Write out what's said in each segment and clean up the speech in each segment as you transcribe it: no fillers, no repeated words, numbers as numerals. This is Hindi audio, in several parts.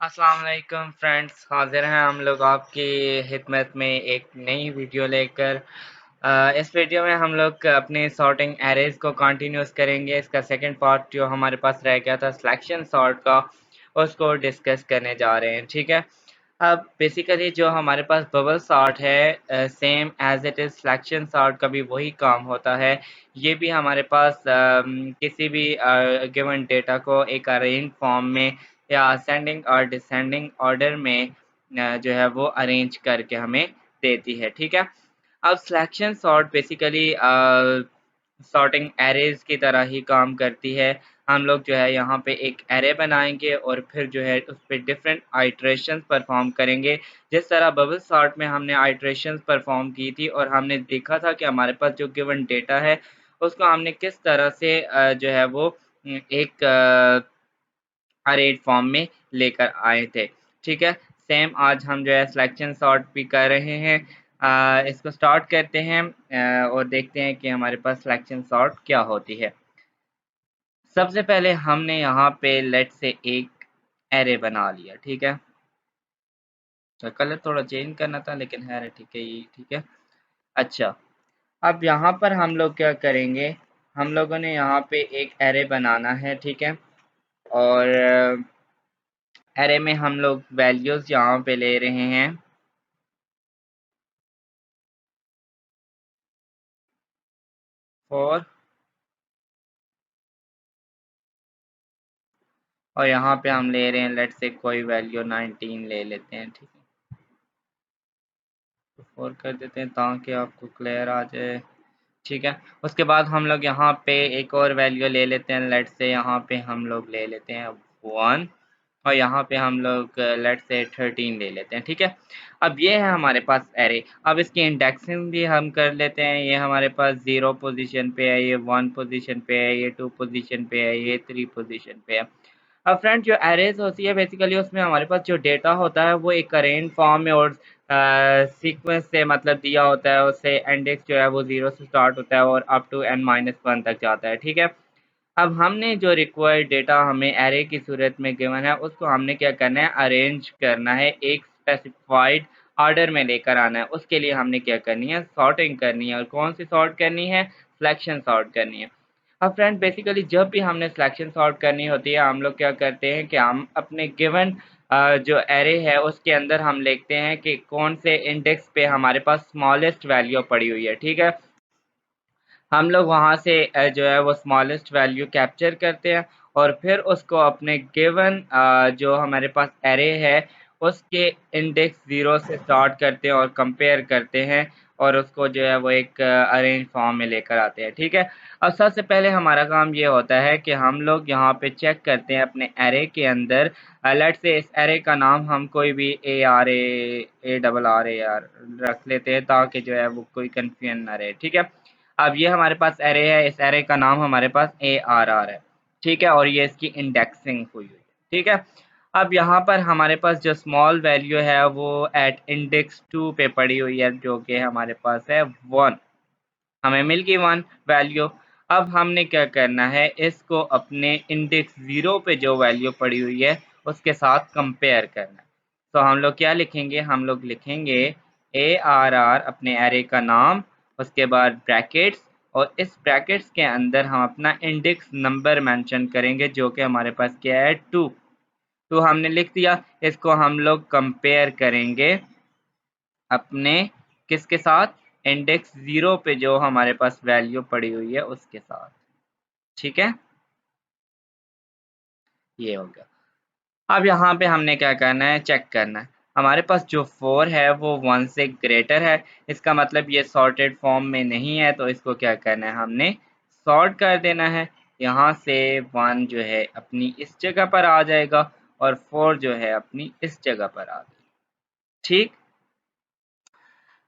अस्सलाम वालेकुम फ्रेंड्स, हाजिर हैं हम लोग आपकी खिदमत में एक नई वीडियो लेकर। इस वीडियो में हम लोग अपने सॉर्टिंग एरेज़ को कंटिन्यूस करेंगे। इसका सेकंड पार्ट जो हमारे पास रह गया था सिलेक्शन सॉर्ट का, उसको डिस्कस करने जा रहे हैं। ठीक है, अब बेसिकली जो हमारे पास बबल सॉर्ट है, same as it is selection sort का भी वही काम होता है। ये भी हमारे पास किसी भी गिवन डेटा को एक अरेंज फॉर्म में या असेंडिंग और डिसेंडिंग ऑर्डर में जो है वो अरेंज करके हमें देती है। ठीक है, अब selection sort basically sorting arrays की तरह ही काम करती है। हम लोग जो है यहाँ पे एक एरे बनाएँगे और फिर जो है उस पे डिफरेंट आइटरेशंस परफ़ॉर्म करेंगे। जिस तरह बबल सॉर्ट में हमने आइटरेशंस परफ़ॉर्म की थी और हमने देखा था कि हमारे पास जो गिवन डेटा है, उसको हमने किस तरह से जो है वो एक अरेड फॉर्म में लेकर आए थे। ठीक है, सेम आज हम जो है सिलेक्शन सॉर्ट भी कर रहे हैं। इसको स्टार्ट करते हैं और देखते हैं कि हमारे पास सिलेक्शन सॉर्ट क्या होती है। सबसे पहले हमने यहाँ पे लेट से एक एरे बना लिया। ठीक है, तो कलर थोड़ा चेंज करना था लेकिन है ठीक है, ये ठीक है। अच्छा, अब यहाँ पर हम लोग क्या करेंगे, हम लोगों ने यहाँ पे एक एरे बनाना है। ठीक है, और एरे में हम लोग वैल्यूज़ यहाँ पे ले रहे हैं फॉर, और यहाँ पे हम ले रहे हैं लेट से कोई वैल्यू 19 ले लेते हैं। ठीक है, तो 4 कर देते हैं ताकि आपको क्लियर आ जाए। ठीक है, उसके बाद हम लोग यहाँ पे एक और वैल्यू ले लेते हैं। लेट से यहाँ पे हम लोग ले लेते हैं 1, और यहाँ पे हम लोग लेट से 13 ले लेते हैं। ठीक है, अब ये है हमारे पास एरे। अब इसकी इंडेक्सिंग भी हम कर लेते हैं। ये हमारे पास 0 पोजीशन पे है, ये 1 पोजीशन पे है, ये 2 पोजीशन पे है, ये 3 पोजीशन पे है। अब फ्रेंड जो एरेज़ होती है बेसिकली उसमें हमारे पास जो डेटा होता है वो एक अरेंज फॉर्म में और सीक्वेंस से मतलब दिया होता है। उससे इंडेक्स जो है वो 0 से स्टार्ट होता है और अप टू n-1 तक जाता है। ठीक है, अब हमने जो रिक्वायर्ड डेटा हमें एरे की सूरत में गिवन है उसको हमने क्या करना है, अरेंज करना है, एक स्पेसिफाइड ऑर्डर में लेकर आना है। उसके लिए हमने क्या करनी है, सॉर्टिंग करनी है। और कौन सी सॉर्ट करनी है, सिलेक्शन सॉर्ट करनी है। अब फ्रेंड बेसिकली जब भी हमने सिलेक्शन सॉर्ट करनी होती है हम लोग क्या करते हैं कि हम अपने गिवन जो एरे है उसके अंदर हम लिखते हैं कि कौन से इंडेक्स पे हमारे पास स्मॉलेस्ट वैल्यू पड़ी हुई है। ठीक है, हम लोग वहाँ से जो है वो स्मॉलेस्ट वैल्यू कैप्चर करते हैं और फिर उसको अपने गिवन जो हमारे पास एरे है उसके इंडेक्स 0 से स्टार्ट करते हैं और कंपेयर करते हैं और उसको जो है वो एक अरेंज फॉर्म में लेकर आते हैं। ठीक है, अब सबसे पहले हमारा काम ये होता है कि हम लोग यहाँ पे चेक करते हैं अपने एरे के अंदर। लेट्स से इस एरे का नाम हम कोई भी ARR रख लेते हैं ताकि जो है वो कोई कन्फ्यूजन ना रहे। ठीक है, अब ये हमारे पास एरे है, इस एरे का नाम हमारे पास ARR है। ठीक है, और ये इसकी इंडेक्सिंग हुई है। ठीक है, अब यहाँ पर हमारे पास जो स्मॉल वैल्यू है वो एट इंडेक्स 2 पे पड़ी हुई है जो कि हमारे पास है 1। हमें मिल गई 1 वैल्यू। अब हमने क्या करना है, इसको अपने इंडेक्स 0 पे जो वैल्यू पड़ी हुई है उसके साथ कंपेयर करना है। तो हम लोग क्या लिखेंगे, हम लोग लिखेंगे ARR अपने एरे का नाम, उसके बाद ब्रैकेट्स, और इस ब्रैकेट्स के अंदर हम अपना इंडेक्स नंबर मेंशन करेंगे जो कि हमारे पास क्या है 2। तो हमने लिख दिया, इसको हम लोग कंपेयर करेंगे अपने किसके साथ, इंडेक्स 0 पे जो हमारे पास वैल्यू पड़ी हुई है उसके साथ। ठीक है, ये हो गया। अब यहाँ पे हमने क्या करना है, चेक करना है। हमारे पास जो 4 है वो 1 से ग्रेटर है, इसका मतलब ये सॉर्टेड फॉर्म में नहीं है, तो इसको क्या करना है, हमने सॉर्ट कर देना है। यहाँ से 1 जो है अपनी इस जगह पर आ जाएगा और 4 जो है अपनी इस जगह पर आ गई। ठीक,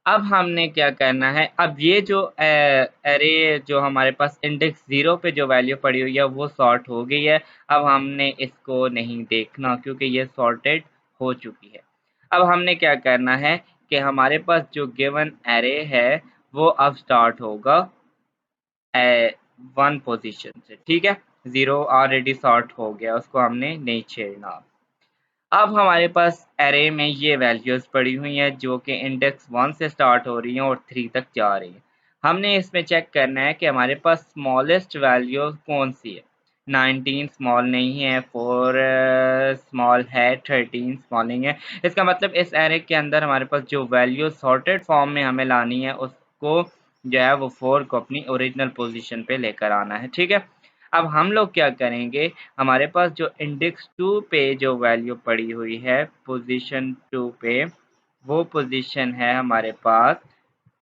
अब हमने क्या करना है, अब ये जो एरे जो हमारे पास इंडेक्स 0 पे जो वैल्यू पड़ी हुई है वो सॉर्ट हो गई है। अब हमने इसको नहीं देखना क्योंकि ये सॉर्टेड हो चुकी है। अब हमने क्या करना है कि हमारे पास जो गिवन एरे है वो अब स्टार्ट होगा 1 पोजीशन से। ठीक है, 0 ऑलरेडी सॉर्ट हो गया, उसको हमने नहीं छेड़ना। अब हमारे पास एरे में ये वैल्यूज़ पड़ी हुई हैं जो कि इंडेक्स 1 से स्टार्ट हो रही हैं और 3 तक जा रही हैं। हमने इसमें चेक करना है कि हमारे पास स्मॉलेस्ट वैल्यू कौन-सी है। 19 स्मॉल नहीं है, 4 स्मॉल है, 13 स्मॉल नहीं है। इसका मतलब इस एरे के अंदर हमारे पास जो वैल्यू सॉर्टेड फॉर्म में हमें लानी है उसको जो है वो 4 को अपनी ओरिजिनल पोज़ीशन पे लेकर आना है, ठीक है? अब हम लोग क्या करेंगे, हमारे पास जो इंडेक्स 2 पे जो वैल्यू पड़ी हुई है पोजीशन 2 पे, वो पोजीशन है हमारे पास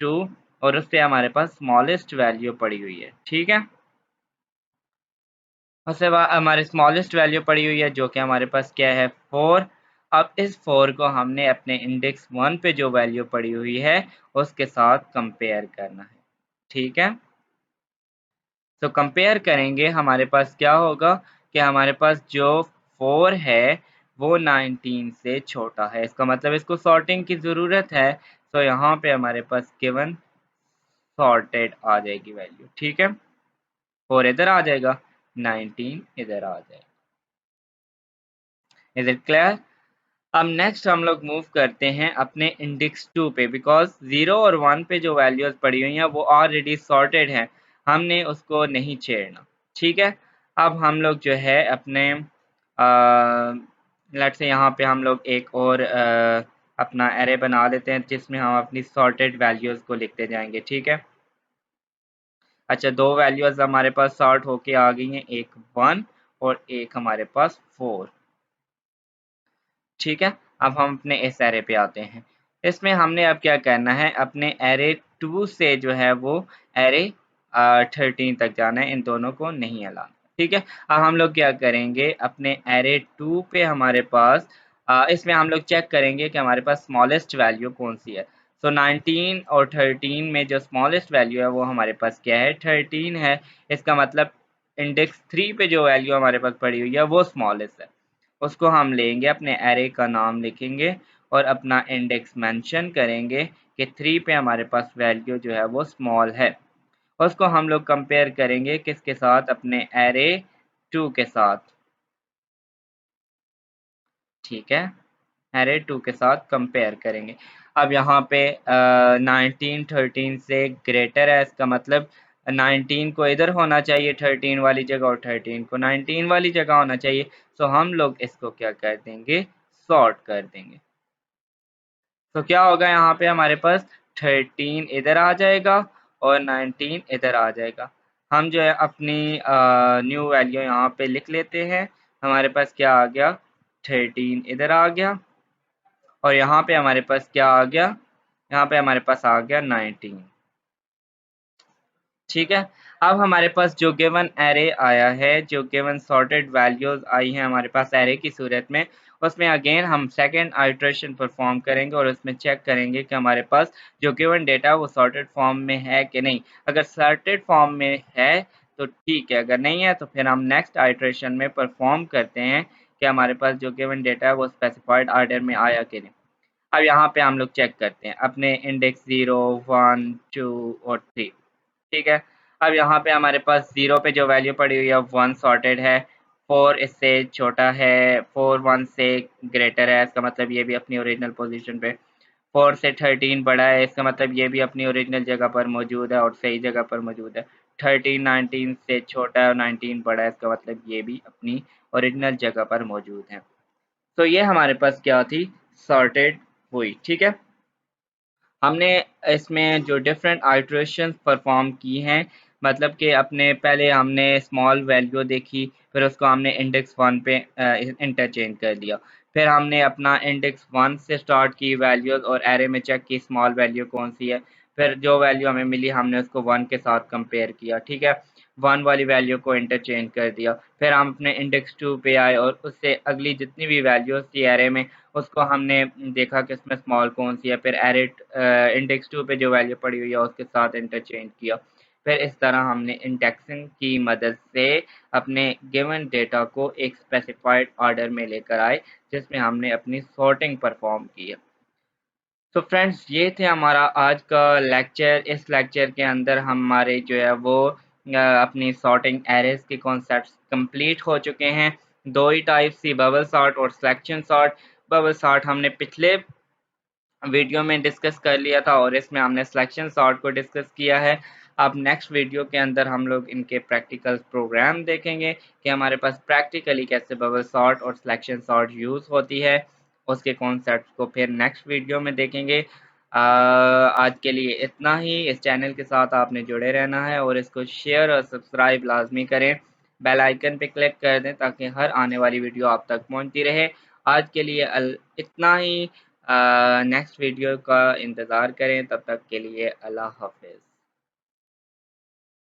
2 और उससे हमारे पास स्मॉलेस्ट वैल्यू पड़ी हुई है, ठीक है? उससे बाद हमारी स्मॉलेस्ट वैल्यू पड़ी हुई है जो कि हमारे पास क्या है 4। अब इस 4 को हमने अपने इंडेक्स 1 पे जो वैल्यू पड़ी हुई है उसके साथ कंपेयर करना है, ठीक है? तो कंपेयर करेंगे हमारे पास क्या होगा कि हमारे पास जो 4 है वो 19 से छोटा है। इसका मतलब इसको सॉर्टिंग की ज़रूरत है। तो यहाँ पे हमारे पास गिवन सॉर्टेड आ जाएगी वैल्यू, ठीक है? 4 इधर आ जाएगा, 19 इधर आ जाएगा। Is it clear? अब नेक्स्ट हम लोग मूव करते हैं अपने इंडेक्स 2 पे बिकॉज़ 0 और 1 पे जो वैल्यूज़ पड़ी हुई हैं वो ऑलरेडी सॉर्टेड हैं, हमने उसको नहीं छेड़ना, ठीक है? अब हम लोग जो है अपने लेट्स से यहाँ पे हम लोग एक और अपना एरे बना लेते हैं जिसमें हम अपनी सॉर्टेड वैल्यूज़ को लिखते जाएँगे, ठीक है? अच्छा 2 वैल्यूज़ हमारे पास सॉर्ट होके आ गई हैं, एक 1 और एक हमारे पास 4। ठीक है? अब हम अपने इस एरे पे आते हैं। इसमें हमने अब क्या करना है, अपने एरे 2 से जो है वो एरे 13 तक जाना है, इन दोनों को नहीं हिलाना। ठीक है? अब हम लोग क्या करेंगे, अपने एरे 2 पे हमारे पास इसमें हम लोग चेक करेंगे कि हमारे पास स्मॉलेस्ट वैल्यू कौन-सी है। सो 19 और 13 में जो स्मॉलेस्ट वैल्यू है वो हमारे पास क्या है, 13 है। इसका मतलब इंडेक्स 3 पे जो वैल्यू हमारे पास पड़ी हुई है वो स्मॉलेस्ट है। उसको हम लेंगे, अपने एरे का नाम लिखेंगे और अपना इंडेक्स मेंशन करेंगे कि 3 पे हमारे पास वैल्यू जो है वो स्मॉल है। उसको हम लोग कंपेयर करेंगे किसके साथ, अपने एरे 2 के साथ, ठीक है? एरे 2 के साथ कंपेयर करेंगे। अब यहाँ पे 19 13 से ग्रेटर है, इसका मतलब 19 को इधर होना चाहिए 13 वाली जगह और 13 को 19 वाली जगह होना चाहिए। सो हम लोग इसको क्या कर देंगे, सॉर्ट कर देंगे। तो क्या होगा, यहाँ पे हमारे पास 13 इधर आ जाएगा और 19 इधर आ जाएगा। हम जो है अपनी न्यू वैल्यू यहाँ पे लिख लेते हैं। हमारे पास क्या आ गया, 13 इधर आ गया और यहाँ पे हमारे पास क्या आ गया, यहाँ पे हमारे पास आ गया 19। ठीक है? अब हमारे पास जो गिवन एरे आया है, जो गिवन सॉर्टेड वैल्यूज़ आई हैं हमारे पास एरे की सूरत में, उसमें अगेन हम सेकंड आइटरेशन परफॉर्म करेंगे और उसमें चेक करेंगे कि हमारे पास जो गिवन डेटा वो सॉर्टेड फॉर्म में है कि नहीं। अगर सॉर्टेड फॉर्म में है तो ठीक है, अगर नहीं है तो फिर हम नेक्स्ट आइटरेशन में परफॉर्म करते हैं कि हमारे पास जो गिवन डेटा है वो स्पेसिफाइड ऑर्डर में आया कि नहीं। अब यहाँ पे हम लोग चेक करते हैं अपने इंडेक्स 0, 1, 2 और 3, ठीक है? अब यहाँ पे हमारे पास 0 पे जो वैल्यू पड़ी हुई है 1 सॉर्टेड है, 4 इससे छोटा है, 4 1 से ग्रेटर है, इसका मतलब ये भी अपनी ओरिजिनल पोज़ीशन पे, 4 से 13 बड़ा है, इसका मतलब ये भी अपनी ओरिजिनल जगह पर मौजूद है और सही जगह पर मौजूद है। 13 19 से छोटा है और 19 बड़ा है, इसका मतलब ये भी अपनी ओरिजिनल जगह पर मौजूद है। तो ये हमारे पास क्या थी, सॉर्टेड हुई, ठीक है? हमने इसमें जो डिफरेंट आइटरेशंस परफॉर्म की हैं, मतलब कि अपने पहले हमने स्मॉल वैल्यू देखी, फिर उसको हमने इंडेक्स 1 पे इंटरचेंज कर दिया। फिर हमने अपना इंडेक्स 1 से स्टार्ट की वैल्यूज़ और एरे में चेक की स्मॉल वैल्यू कौन-सी है। फिर जो वैल्यू हमें मिली हमने उसको 1 के साथ कंपेयर किया, ठीक है? 1 वाली वैल्यू को इंटरचेंज कर दिया। फिर हम अपने इंडेक्स 2 पे आए और उससे अगली जितनी भी वैल्यूज़ थी एरे में उसको हमने देखा कि इसमें स्मॉल कौन-सी है, फिर एरे इंडेक्स 2 पे जो वैल्यू पड़ी हुई है उसके साथ इंटरचेंज किया। फिर इस तरह हमने इंडेक्सिंग की मदद से अपने गिवन डेटा को एक स्पेसिफाइड ऑर्डर में लेकर आए, जिसमें हमने अपनी सॉर्टिंग परफॉर्म की है। तो फ्रेंड्स ये थे हमारा आज का लेक्चर। इस लेक्चर के अंदर हमारे जो है वो अपनी सॉर्टिंग एरेज़ के कॉन्सेप्ट्स कंप्लीट हो चुके हैं। दो ही टाइप्स थी, बबल सॉर्ट और सिलेक्शन सॉर्ट। बबल सॉर्ट हमने पिछले वीडियो में डिस्कस कर लिया था और इसमें हमने सिलेक्शन सॉर्ट को डिस्कस किया है। अब नेक्स्ट वीडियो के अंदर हम लोग इनके प्रैक्टिकल प्रोग्राम देखेंगे कि हमारे पास प्रैक्टिकली कैसे बबल सॉर्ट और सिलेक्शन सॉर्ट यूज़ होती है। उसके कॉन्सेप्ट को फिर नेक्स्ट वीडियो में देखेंगे। आज के लिए इतना ही। इस चैनल के साथ आपने जुड़े रहना है और इसको शेयर और सब्सक्राइब लाजमी करें। बेल आइकन पे क्लिक कर दें ताकि हर आने वाली वीडियो आप तक पहुंचती रहे। आज के लिए इतना ही। नेक्स्ट वीडियो का इंतज़ार करें, तब तक के लिए अल्लाह हाफ़िज़।